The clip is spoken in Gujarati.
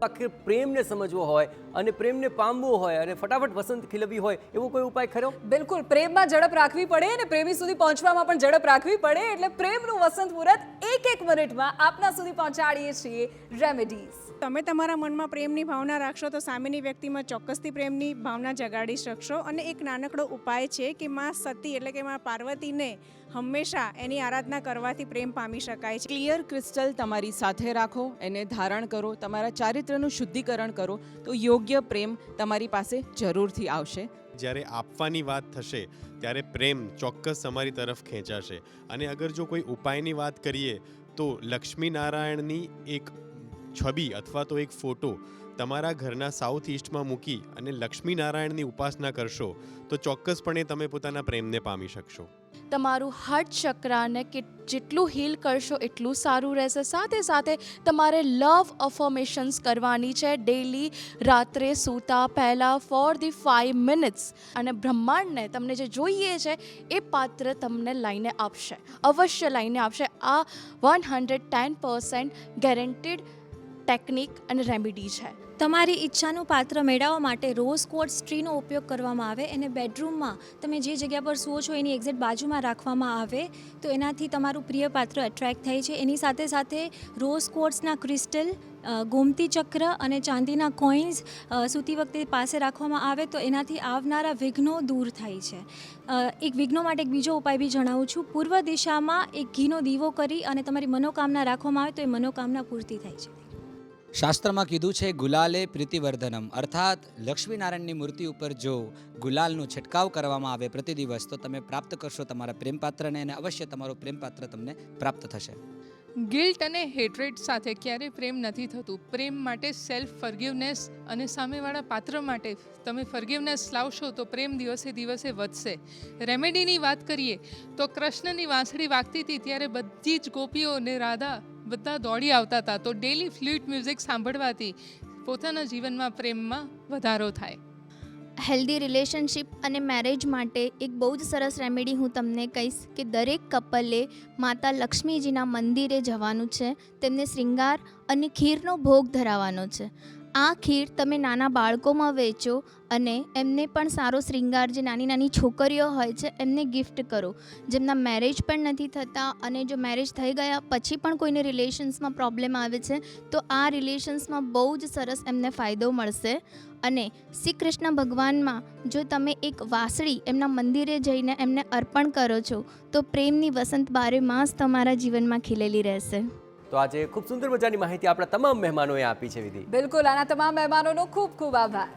આખરે પ્રેમને સમજવો હોય અને પ્રેમને પામવો હોય અને ફટાફટ વસંત ખીલવવી હોય એવો કોઈ ઉપાય ખરો? બિલકુલ, પ્રેમમાં ઝડપ રાખવી પડે અને પ્રેમી સુધી પહોંચવામાં પણ ઝડપ રાખવી પડે, એટલે પ્રેમનું વસંત મુહૂર્ત એક મિનિટમાં આપના સુધી પહોંચાડીએ છીએ રેમેડીઝ. તમે તમારા મનમાં પ્રેમની ભાવના રાખશો તો સામેની વ્યક્તિમાં ચોક્કસથી પ્રેમની ભાવના જગાડી શકશો. અને એક નાનકડો ઉપાય છે કે માં સતી એટલે કે માં પાર્વતીને હંમેશા એની આરાધના કરવાથી પ્રેમ પામી શકાય છે. ક્લિયર ક્રિસ્ટલ તમારી સાથે રાખો, એને ધારણ કરો, તમારા ચારિત્રનું શુદ્ધિકરણ કરો તો યોગ્ય પ્રેમ તમારી પાસે જરૂરથી આવશે. જ્યારે આપવાની વાત થશે ત્યારે પ્રેમ ચોક્કસ તમારી તરફ ખેંચાશે. અને અગર જો કોઈ ઉપાયની વાત કરીએ તો લક્ષ્મીનારાયણની એક છબી અથવા તો એક ફોટો તમારા ઘરના સાઉથ ઇસ્ટમાં મૂકી અને લક્ષ્મીનારાયણની ઉપાસના કરશો તો ચોક્કસપણે તમે પોતાના પ્રેમને પામી શકશો. તમારું હાર્ટ ચક્રાને જેટલું હીલ કરશો એટલું સારું રહેશે. સાથે સાથે તમારે લવ અફર્મેશન્સ કરવાની છે ડેલી, રાત્રે સૂતા પહેલાં ફોર ધી 5 મિનિટ્સ. અને બ્રહ્માંડને તમને જે જોઈએ છે એ પાત્ર તમને લઈને આપશે, અવશ્ય લઈને આપશે. આ 110% ગેરંટીડ ટેકનિક અને રેમેડી છે. તમારી ઈચ્છાનું પાત્ર મેળવવા માટે રોઝ ક્વોર્ટ્ઝ ટ્રીનો ઉપયોગ કરવામાં આવે. એને બેડરૂમમાં તમે જે જગ્યા પર સૂવો છો એની એક્ઝેક્ટ બાજુમાં રાખવામાં આવે તો એનાથી તમારું પ્રિય પાત્ર એટ્રેક્ટ થાય છે. એની સાથે સાથે રોઝ ક્વોર્ટ્ઝના ક્રિસ્ટલ, ગોમતી ચક્ર અને ચાંદીના કોઇન્સ સૂતી વખતે પાસે રાખવામાં આવે તો એનાથી આવનારા વિઘ્નો દૂર થાય છે. એક વિઘ્નો માટે એક બીજો ઉપાય બી જણાવું છું. પૂર્વ દિશામાં એક ઘીનો દીવો કરી અને તમારી મનોકામના રાખવામાં આવે તો એ મનોકામના પૂર્તિ થાય છે. શાસ્ત્રમાં કીધું છે ગુલાલે પ્રીતિવર્ધનમ, અર્થાત લક્ષ્મીનારાયણની મૂર્તિ ઉપર જો ગુલાલનો છંટકાવ કરવામાં આવે પ્રતિ દિવસ તો તમે પ્રાપ્ત કરશો તમારા પ્રેમપાત્રને અને અવશ્ય તમારો પ્રેમપાત્ર તમને પ્રાપ્ત થશે. ગિલ્ટ અને હેટ્રેડ સાથે ક્યારેય પ્રેમ નથી થતું. પ્રેમ માટે સેલ્ફ ફર્ગિવનેસ અને સામેવાળા પાત્ર માટે તમે ફર્ગિવનેસ લાવશો તો પ્રેમ દિવસે દિવસે વધશે. રેમેડીની વાત કરીએ તો કૃષ્ણની વાંસળી વાગતી હતી ત્યારે બધી જ ગોપીઓ અને રાધા બધા દોડી આવતા હતા. તો ડેલી ફ્લ્યુટ મ્યુઝિક સાંભળવાથી પોતાના જીવનમાં પ્રેમમાં વધારો થાય. હેલ્ધી રિલેશનશિપ અને મેરેજ માટે એક બહુ જ સરસ રેમેડી હું તમને કહીશ કે દરેક કપલે માતા લક્ષ્મીજીના મંદિરે જવાનું છે, તેમને શ્રૃંગાર અને ખીરનો ભોગ ધરાવવાનો છે. આ ખીર તમે નાના બાળકોમાં વેચો અને એમને પણ સારો શ્રૃંગાર, જે નાની નાની છોકરીઓ હોય છે એમને ગિફ્ટ કરો, જેમના મેરેજ પણ નથી થતા અને જો મેરેજ થઈ ગયા પછી પણ કોઈને રિલેશન્સમાં પ્રોબ્લેમ આવે છે તો આ રિલેશન્સમાં બહુ જ સરસ એમને ફાયદો મળશે. અને શ્રી કૃષ્ણ ભગવાનમાં જો તમે એક વાંસળી એમના મંદિરે જઈને એમને અર્પણ કરો છો તો પ્રેમની વસંત 12 માસ તમારા જીવનમાં ખીલેલી રહેશે. તો આજે ખૂબ સુંદર મજાની માહિતી આપણા તમામ મહેમાનોએ આપી છે વિધિ. બિલકુલ, આના તમામ મહેમાનોનો ખૂબ ખૂબ આભાર.